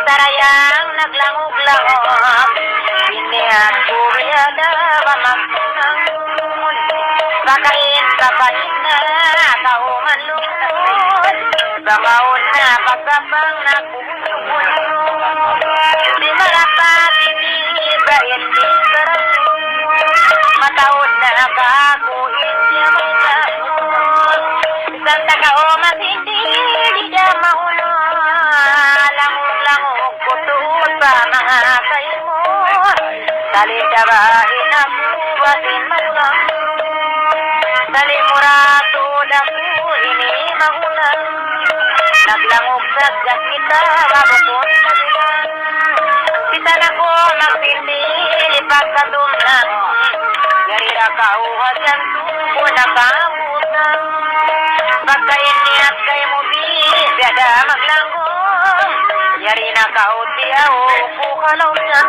Tarayang naglangog-langog, iniat kuryada bamagtunangun, bakain kapahin na kauman lungkod, bamaon na pagkapang nagbubulong, di malapat inibayin di sarang, mataod na kakuin siya may kapon, isang takaumas hindi di siya maulong, Dalidabain ako batin magulang, dalimurato dako ini magulang, naglangog sa kita babukon sa bilang, kita na ko magpindil ipagkatumlang, yarira kauhat yan tubo na kabutang, pagkain niya kay mo biada maglangong, yari na kautiaw kukalaw yan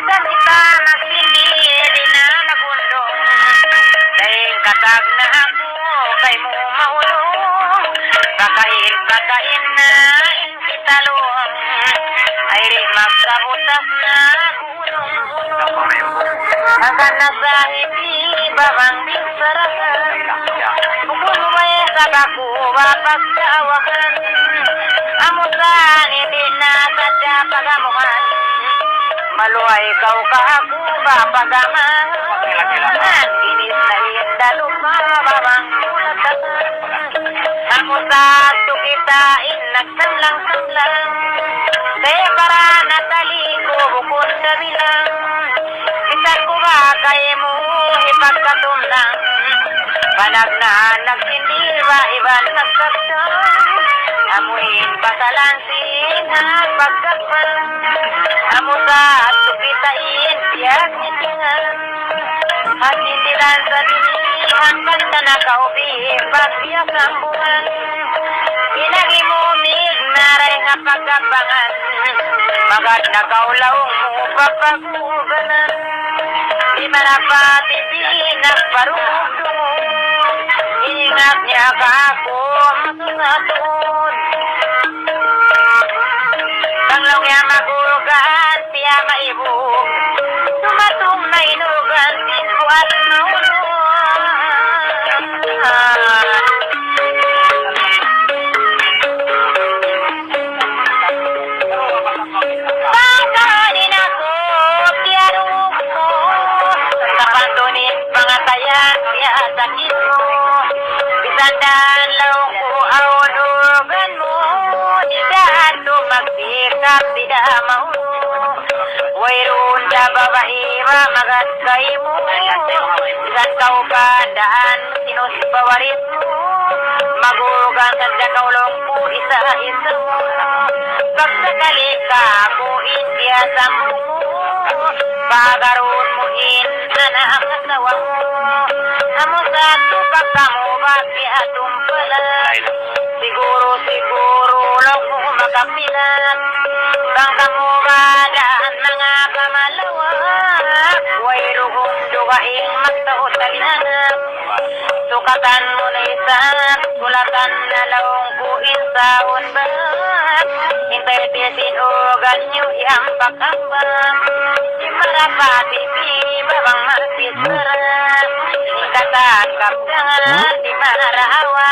kita nagpindil na nagundong, dahil katag na ako kay mo maulong, pagkain na inkitalong, ay rin magkabutas na gulong, hanggang nasahit ibabang bingsarahan, bukul may sabako wapagkawakan, amusan hindi na sadya pagamuhan, maluay kau kaku bapagaman, ginis na indalok babang kulatan, ako satu kita nagsamlang-samlang, kaya para nataliko bukod sa bilang, isan ko ba kaya mo ipagkatumlang, panagnan nagsindiba iban nagkaktan, amuin patalansin at pagkakpan, amusa at tukitain tiyak nitingan, at nindilan sa dinihan kanta na kaubih pagbiyak ang buwan, inagimumig naray nga pagkapangan, magad na kaulaong mo papaguganan, di manapati pinagparugdungon, ingat niya ka ako masungatun, tanglaw niya magulugan siya maibog, tumatong na inugan sinbuat maulong, bangkanin ako tiyarong mo, kapantunin pangatayan siya sakit mo, bisandan laong ko aulugan mo, di dato magsikap tidak mau, wairun da babae magat kay mo, bisan kau kandaan sinus bawarit mo, magurugan sa jakaulong po isa-isa mo, pagsakali ka ko India sa mungo, pagaroon mo anak asawa mo. Amo sa tupak kamo baki atong pala. Siguro lang mo makapilat. Bang kamo madaan mga kamalawak. Way rugong dugaing magtaot talianak. Sukatan mo na isang kulatan na laong kuin sa unbat. Hintay tiyasin o ganyo iampakambam. Di marapati di babang marapit sarap. Hingkatakap jangan di marahawa.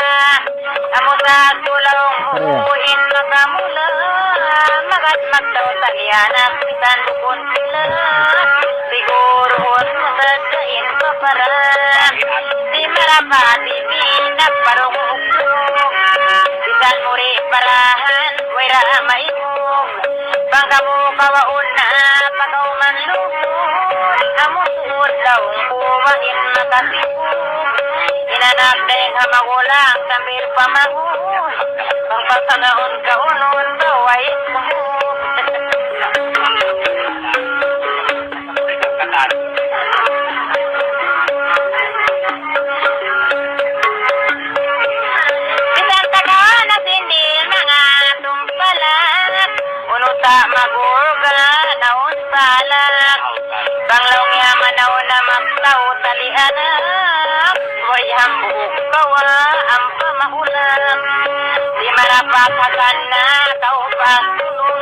Amo sa tulong hukuin makamula. Magat magdaw talianak bisan bukon sila. Siguroon mo sadyain pa para. Di marapati di nagparong uksok. Bisan muri parahan way ramay mo. Bangka mo kawaon na pagaw man lukod. Amo suod laong kuwain makasipog. Inanak dahil hamagulang sambil pamahon. Bang pagkanaon kaunon baway mo. Bisan taga na sindil mga tumpalat. Unuta magurga naon salak. Banglaw niya manaw na magtaw talianak. Way hambuk kawa ang pamahulan. Di marapakasan na tao pasulong.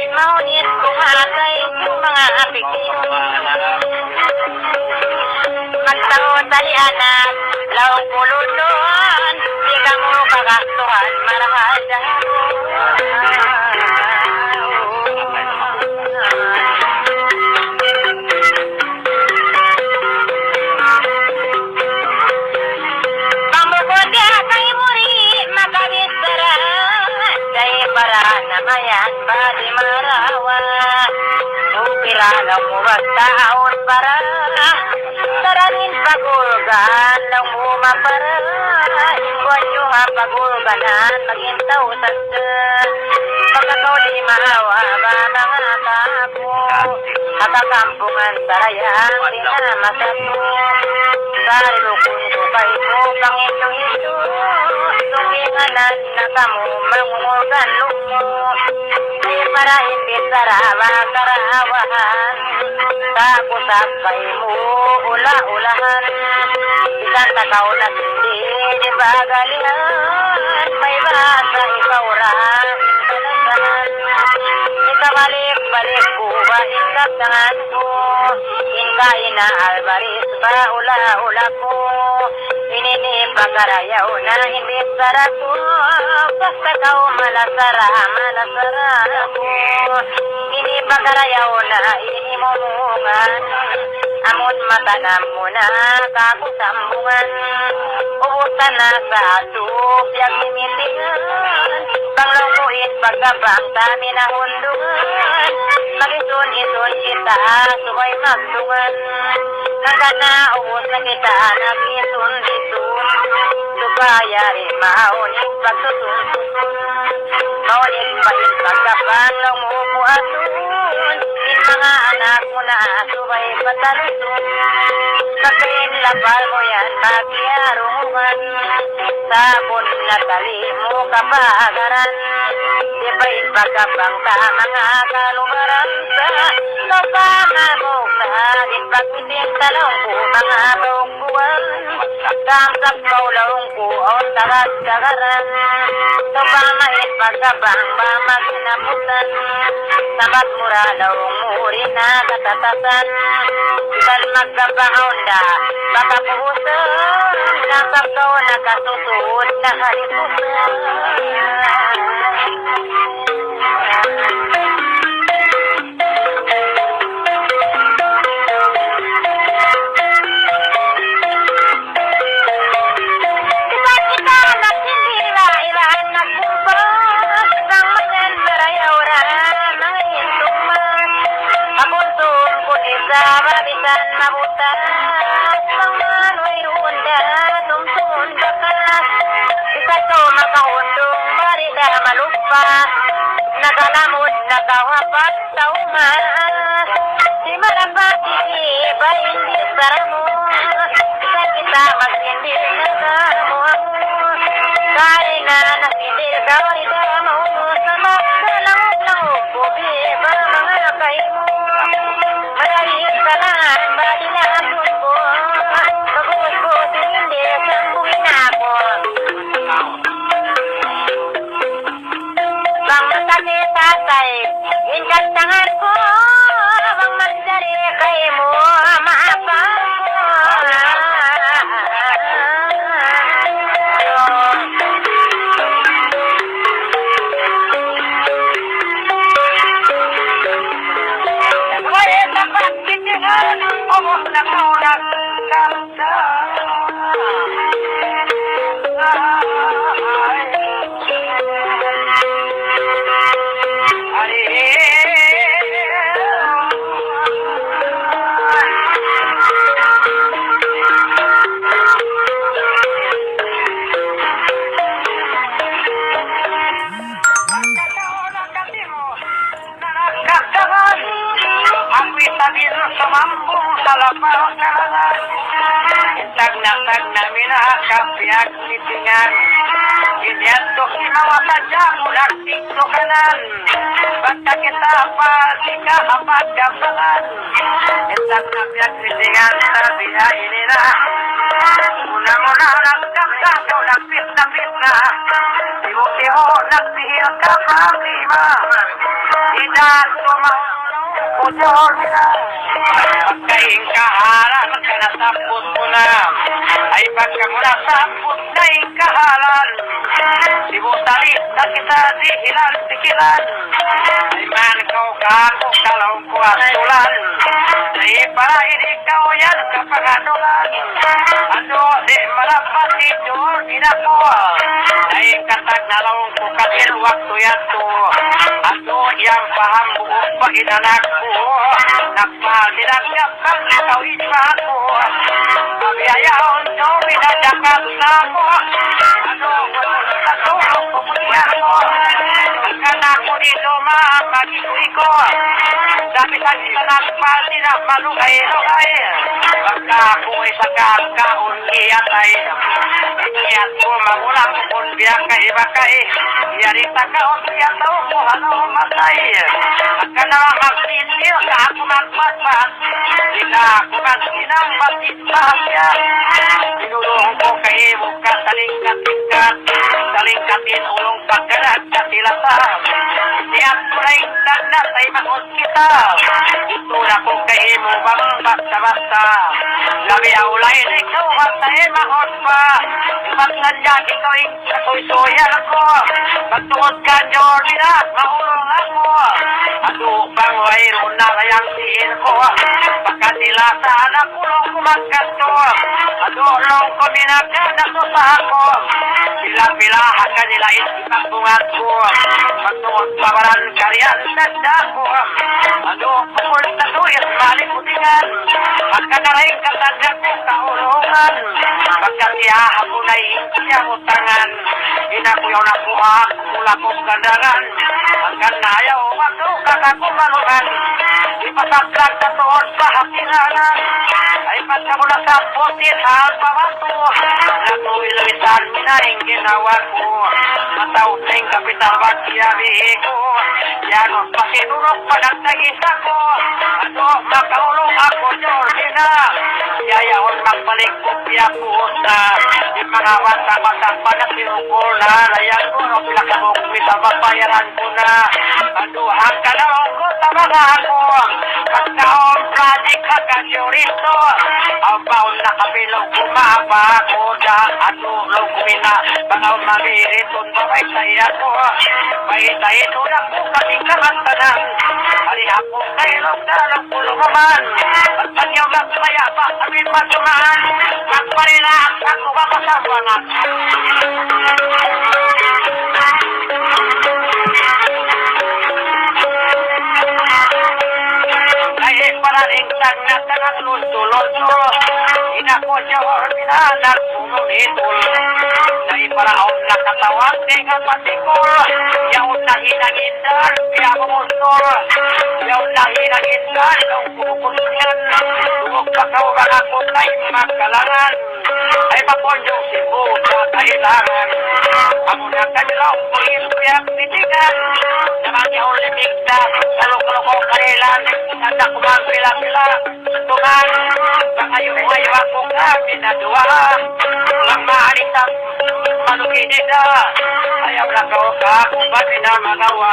Maunit kumakay yung mga apikyon. Magtaw talianak, laong kululon. Di ka mo kagastuhan marahadang. Para namayan ba di marawa. Ukira lang mo ba taon para. Taranin pagulgan lang mo mapara. Iwan nyo nga pagulganan magintaw sa pagkakaw di maawa ba mga tapo. Nakakampungan sarayan di na masapo. Sarilukun ko kayo mo pangito-hito. Tunginganan na kamo mangungulgan lumo. Di para himpit sarawa karawahan. Takusap kayo mo ula-ulahan. Isan takaw na sindi di bagalihan. May basa ikaw rahan talasan. Ikabalik-balik ko ba ikaptangan ko. Inka ina albaris ba ula-ula ko. Inini pagkarayaw na hindi sarap ko. Basta kau malasara ko. Ini pagkarayaw na inimumungan. Amon matanam mo na kakusambungan. Ubusan na sa atop yang mimitingan. Panglumuin pagkabang kami na hundungan. Mag-ison-ison kita subay magtungan. Hanggang na ubos na kita nag-ison-ison. Supaya rin maunin pagsusun-susun. Maunin pa rin pagkabang lang mo po atun. In mga anak mo na subay patalusun. Pagkain lapal mo yan magyarungan. Sabon na tali mo kapagaran. Di ba ipagkabang ka mga kalubaran sa lupama mo ka. Di pagpitin talong ko mga bungkuan. Kamsak paulong ko o tagat-kagaran. Lupama ipagkabang ba magsinaputan. Sabat mura lawong muri na katatasan. Iban magkapahaunda baka puhusan. Nasab ko nakasusuot na halipusan. Bisan mabutas mangano'y runda tumsun bakas. Bisan ko makahundong marida malupa. Nagalamod nagawapat taumas. Di ay hindi para mo. Sa kita magsindir na kamuha mo. Kaya na nasindir ka rita mo. Sa magdalang-lang bubi ba mga kayo mo. Malayos ka na, bali na hapon ko. Bagus ko hindi, sambuhin ako. Bang masakit tatay, ingat tangan ko. Bang magdari kay mo, maapa ko. Wala dapat titigan, umos na kaulag kanta. Sabihin sumambong sa lapang kalangan. Tagna minakapiag nitingan. Inyanto imawasadya mulang tingko kanan. Basta kita pa di ka kapagkapangan. Tagna piag nitingan sabi ay nila. Muna nagkaksaso nagpit na. Ibo nagbihil ka problema. Idan Ujol na pagkain kahalan ka nasapot mo na ay pagka mo nasapot na ikahalan sibutalit na kita di hilan sikilan ay man kau kako kalong ko asulan ay para ikaw yan kapaganulan ano di malapat ito ginako ay katag nalong ko katil waktu yato ano yang paham buong pa inanak ko nagpalinagap kang ikaw isako kabiyayaon nyo minadakap na mo ano sa tulong pumunyan mo kanako dito makagigri ko dami sa kita nagpali na malugay-lugay baka ako ay sa kakaon iyatay iyat ko magulang kung biyak kay yarita ka o iyataw ko ano matay agka na magsinil ka ako magpatpat di ka ako magsinang matitpahya sinulong ko kay buka talingkatin ulong pagkalat katilata iyat ko na ingkag na tay makot kita ito na ko kay mo bang basta-basta labi aulay ikaw at tay makot pa magsanjag ikaw isuyan ako magtuot ka Jordi na maulong ako ato bang wayron na kayang siin ko baka nila sa anak kulong kumagkato ato long ko minagkanato sa ako pila-pilahan ka nila isipagpungat ko magtuot pabaran karyan tanda ko ato pukul na tuyas maliputingan baka na rin katagyan ko kaulungan baka siya ako na siya utangan inakuyaw na kuhak mula kong gandangan hanggang nayaw ako kakakumaluhan ipasaklag sa tuon sa hakinanan ay pagkamula sa puti sa alpabato natuwiluisan minaing ginawa ko matauting kapital bagyabihi ko yanos pasinunok panagtagisa ko ano makaulong ako Jordina yayaon magbalik ko piya po sa di mga bata-bata pa na sinukol na layan ko no pilakabong bisa mapayaran ko na aduhan ka na ko sa mga ako pagkaon project kagasyorito ang baon na kapilaw kumapa ko da ano law kumina pangaw mamiriton babay saya ko mahitayin ulang ko kasing kamantanan halihapong kayo dalang pulumaman pagpanyaw magmaya pa amin matumaan magparilaak ako makasawangan ay paraling tagna luto-luto inakosyor minanak pumunitul na iparaon na katawan dengan patikol yaon na hinagindar piya kumustor yaon na hinagindar ng pupunyan tuwag bakaw baka ko tayo magkalangan ay maponyong si Buda kailangan amo na kanilaw ko ilpiyak titigan naman yung limig na kalong-kalong ko kailan nanda ko magpila-pila tungan bakayo ayaw ako kami na duwa lang maalitang maluginin na ayaw na ko ka kung ba't na magawa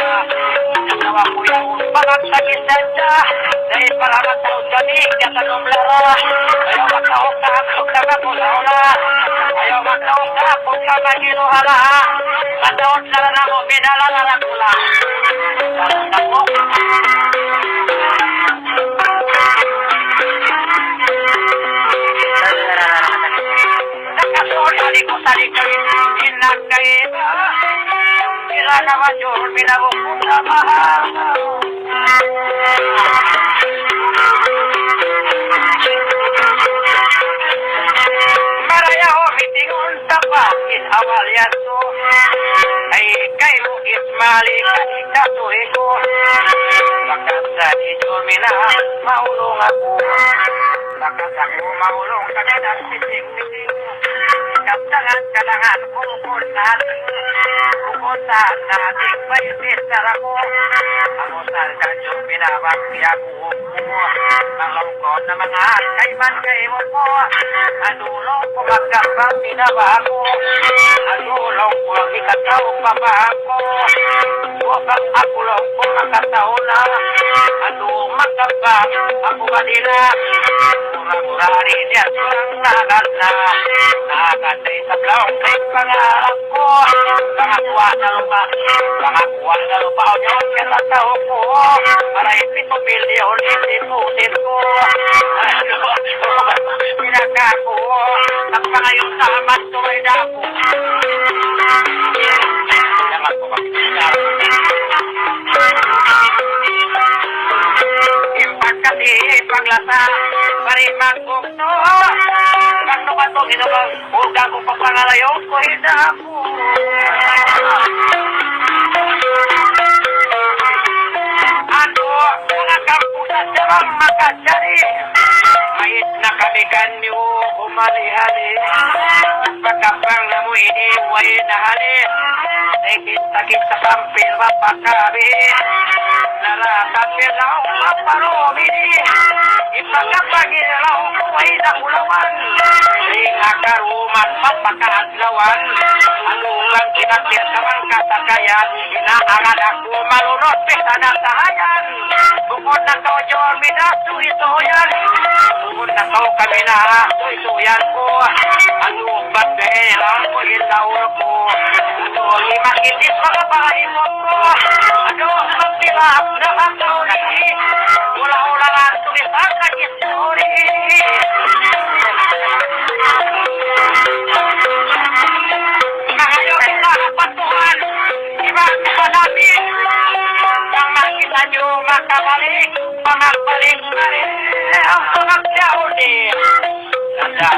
nagawa ko yung pagkaksakisan na dahil palaman sa usanig katanong lara ayaw magkaong ka kung nagakulaula ayaw magkaong ka kung nagaginuhala kataon sa lana mo minalalala ko lang ako nakasuri ko sa likawin inagkaiba sila naman yung minabukong na mahal maraya ho mitingon sa bakit awal yan to ay kayo ismali kanita tuhe ko bakat sa dito minahal maulong ako bakat ako maulong kanina miting-miting kaptangan kalangan kumukutan kumukutan nating paitisar ako ako saldan yung pinabakti ako ang lungkot na mga kaiman kayo po anulong ko magkapang pinabako anulong ko ang ikataw papako huwag ako lang po makataw na anong magkapang ako kanila mura-mura rin yan surang nagal na nakakantay sa blaong kay pangarap ko pangakuha na lupa o niyong kinataw ko para ipito milyon itiputin ko pinagako ang pangayong tamat ko ay dako naman ko kapitila impak kasi paglasa parimang kukto kano ka to ginabang huwag ako papangalayon ko hidako ano mga kampusan jarang makasari mahit na kami kanyo kumalihali pagkapang na mo iniway na hali nakit sa kampil mapakabi naratapil lang maparumini ipagkapagin lang kuway na kulawan ingakaruman mapakaadlawan anulang kinakit naman kasakayan inaangan ako malunod pita na sahayan bukod na to Jormi na suisuyan bukod na to kami na suisuyan ko anong batbelang ko ilaw ko anong imakitis mga pahimot ko anong magtilap na ang tauri ula-ula nga tulisan na kisuri ngayon na patuhan ibang namin ang makita nyo makabalik pamagbalik na rin ang pagkakyauli nanda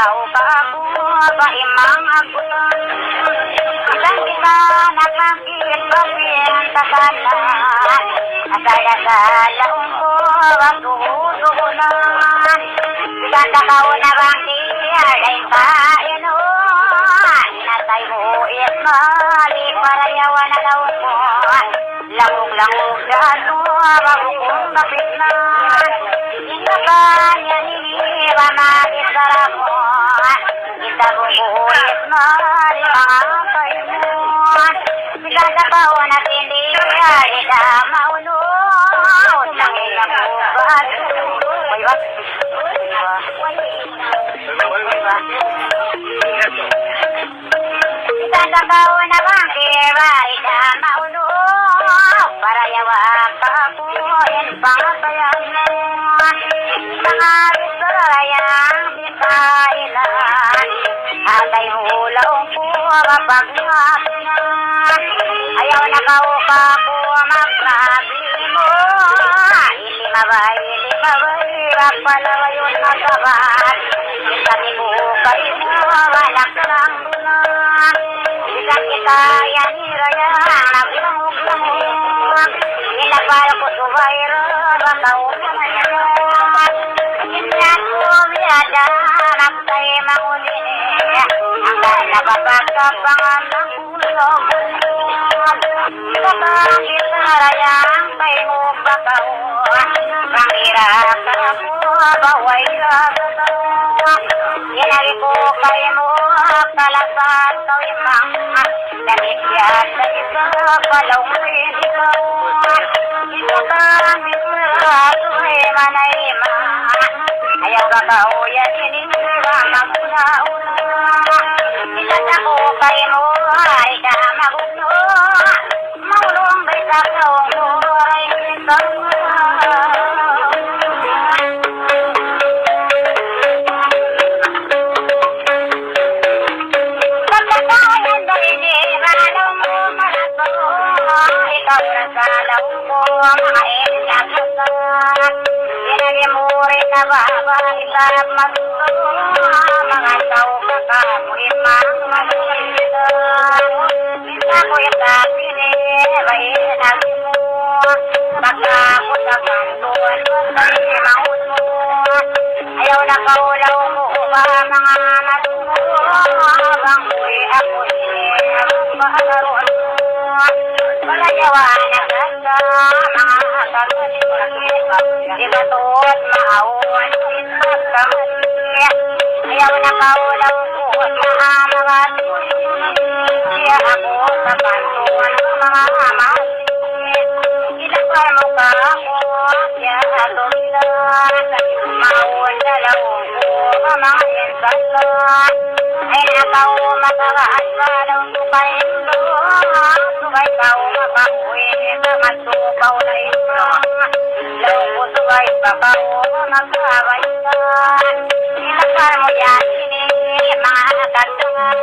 ikaw ka ako ba imang agutan. Ilan kita nagmangkit-bakit sa kanan, asal-asalaon ko ang tutugunan. Ilan takaw na bang alay kainuan, inatay mo ismali para yawan na laon mo. Langog-langog dito, bago kong kapitnan. Ito ba niya niliwa makisara mo, itabubulit mo di mga kainuan. Sigada pa o na hindi alita maunod, langin na po ba Uy, wag. Sigada pa o na bang alita maunod, para yawa ka po yan pangasayan mo. Mga bisayang bisailan, atay hulaw po kapag napinan. Ayaw na kaupa po magsabi mo, hindi mabay, kapalawa yun masabat. Isabi mo kayo mo, walak lang bulan. Isang kita yan hirayang naglamog-lamog. Ilapal ko subayro, bakaw ka masyad. Inyan ko biyada, nagsay maulin. Ang nababagkapangan ng ulog. Kapag isarayang kay mo bakaw, pangira ka mo, baway ka bakaw. Inari ko kay mo, kalasan kaw imang. Damit yan sa isa, palaw mo ikaw. Ito kami tuloy manayma. Ayaw bakaw yan ininira maguna-una. Ilan ako kay mo, ay ka magugno. Maulong bay sa kaong mo, ay ikaw. Pagkakayan dahil di malaw mo malato. Ikaw na salaw mo, mga inyag-lagat. Inagi mo rin na babalik magto. Mga tao kakamuhin mang magulitan. Minta ko yung kapinibay nagi mo. Baka ako sa kantuan mo sa'y maun mo. Ayaw na kaulaw mo ba mga matungo. Bang buhay ako pahalaroon mo. Wala yawa na ganda mga kalunin. Di ba to't maawan isat kamali. Ayaw na kaulaw ko sa mga tuloy. Siya ako sa kantuan ng mga mali. Ilapar mo ka ako siya tumilan. Maun dalawang ko mga insalan. Ay nakaw makakaan pa daw sukay ito. Sukay kaw makakuwi sa matubaw na ito. Law ko sukay pa kaw magkabay ka. Ilapar mo yan sini mga katangan.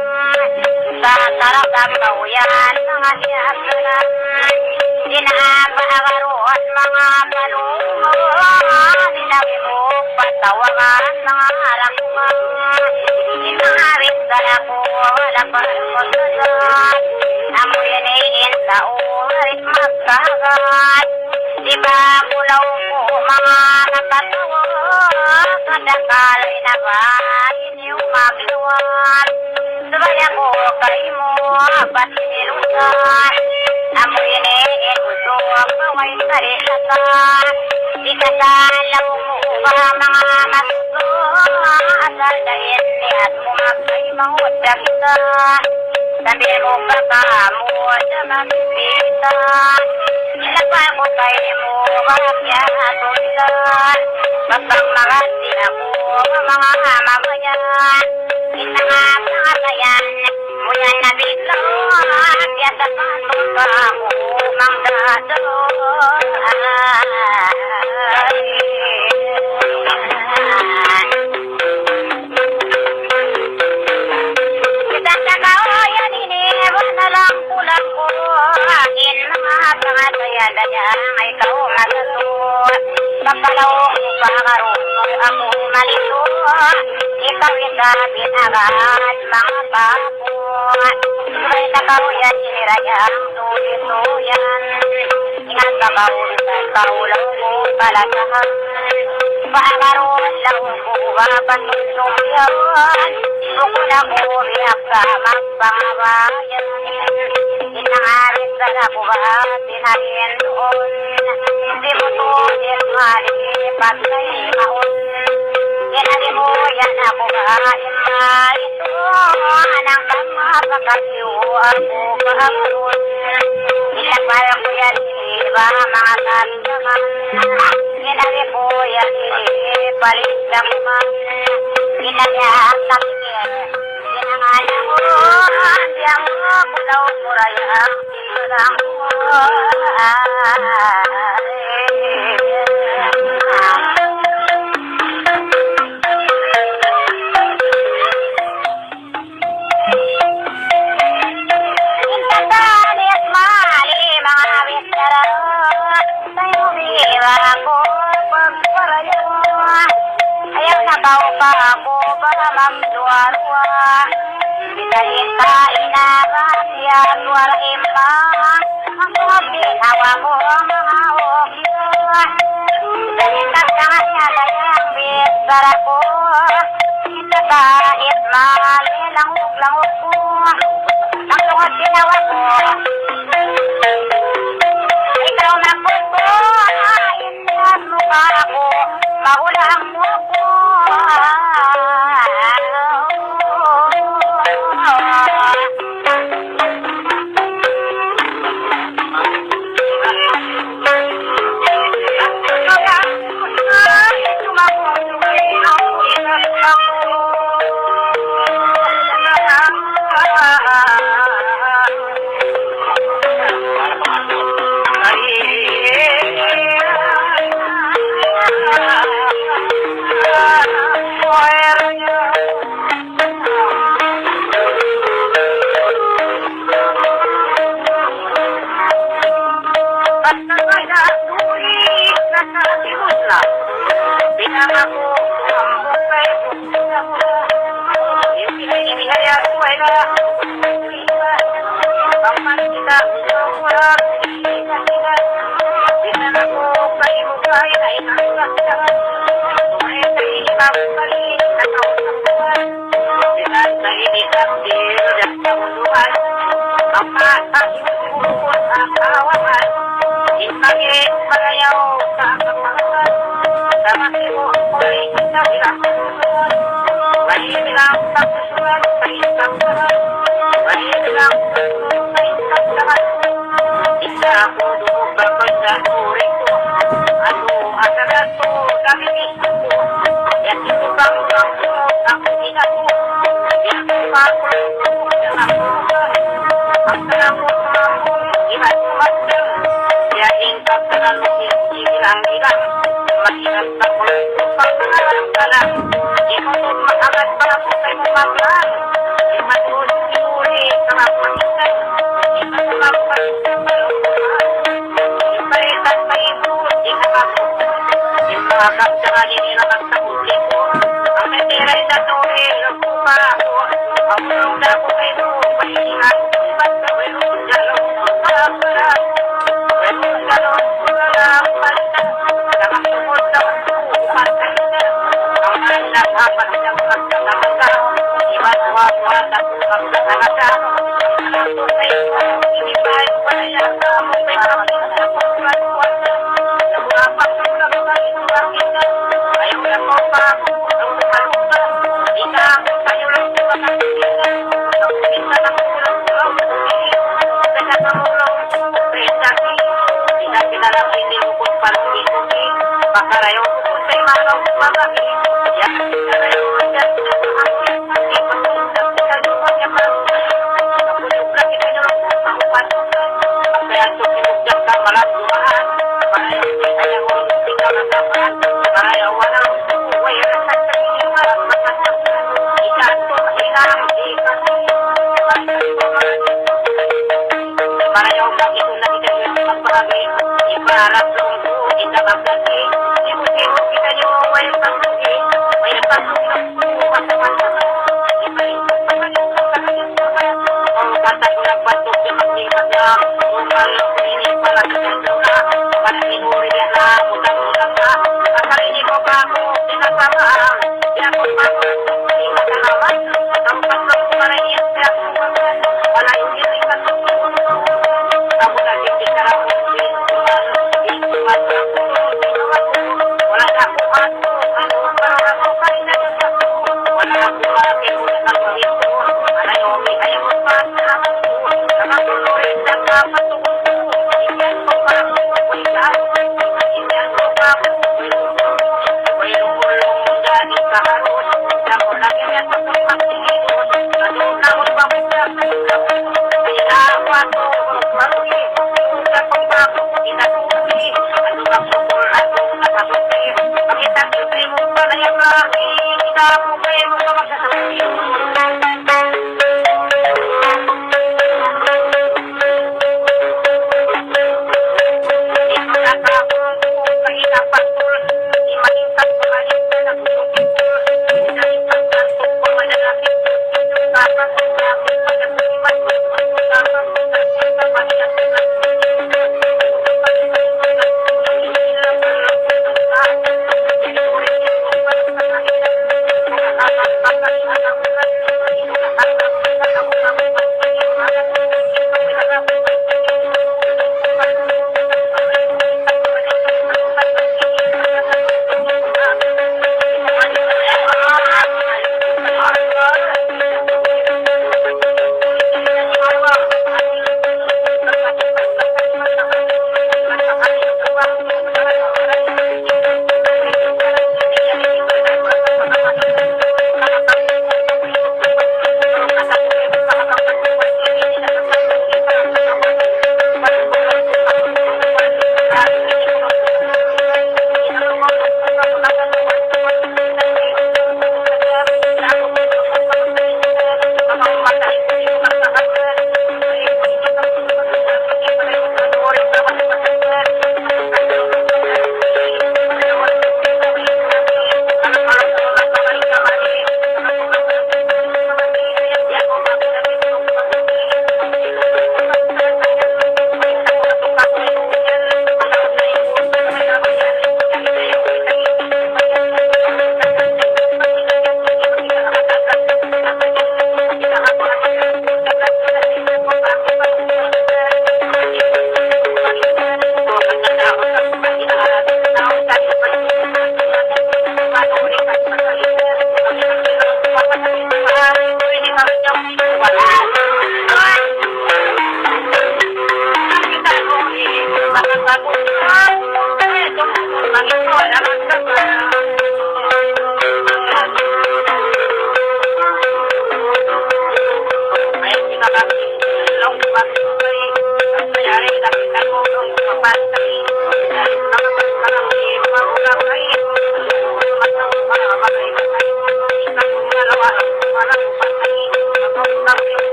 Sa tarakam kaw yan mga siyasalan. Dinapagaroon mga palungan. Sinabi mo patawagan mga lakungan. Inawit sa ako wala pa pagkagat. Amuyin sa ulit magkagat. Diba kulaw ko mga nakatawa. Kadakalay na ba iniw magluwan. Sabay ako kay mo ba't nilusan. Amuyin gusto ang maway sa risatan. Ikasalaw mo ba mga masuso. Asal dahil niat mo magkay mahutya kita. Sabi mo ba ka mo sa magbibita. Ilapay mo kay mo bakya tulisan. Bastang mga sinako mga mamayan. Inangapangasayan mo yan na biglo. Kaya sa patong ka mo mang dadon. Kitang kakawayan iniwan na lang kulang ko. Akin mga pangasayan daya ay ikaw magatut. Pagkalawang Pangarunong akong malito, ikaw isabit agad mga kapo. Sabay nakahuyan, sinirayang tulit-tuyan. Ingat ka kaulitan, kaulang mo palasahan. Pangaroon lang ko, patunong yan. Bukod ako, biyak ka magpangabayan. Inangarit sa nakuha, tinahin doon. Hindi mo to, malipat na imaon. Kinalimuyan ako kain na ito. Anang kamapakasiw ako karoon. Ilapal ko yan, iba mga kandaman. Kinalimuyan, ipalit lang man. Kinaliyak na pikir, kinangalangon. Diyan mo, kulaw mo rayang, kinarang mo. Ayaw na ba ako para magduarwa? Dahil kainaran yan walain pa. Ang mga binawa ko mga okyo. Dahil kakangan niya dayang bisara ko. Kita kahit mali langog ko. Ang lungod ginawa ko. Ikaw na po ko. Ingat mukha ko. Magulang mo ko. Para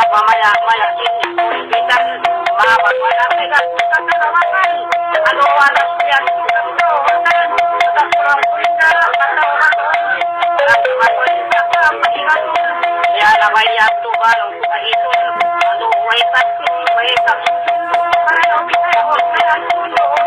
maya ini kulitan mawat wala pegat kakarawan ano wala siyan kakdo wakan kakkurang kulita kakarawan kakarawan kakarawan ya lamay yato balong kahitun ano way pasti way pasti para no bisa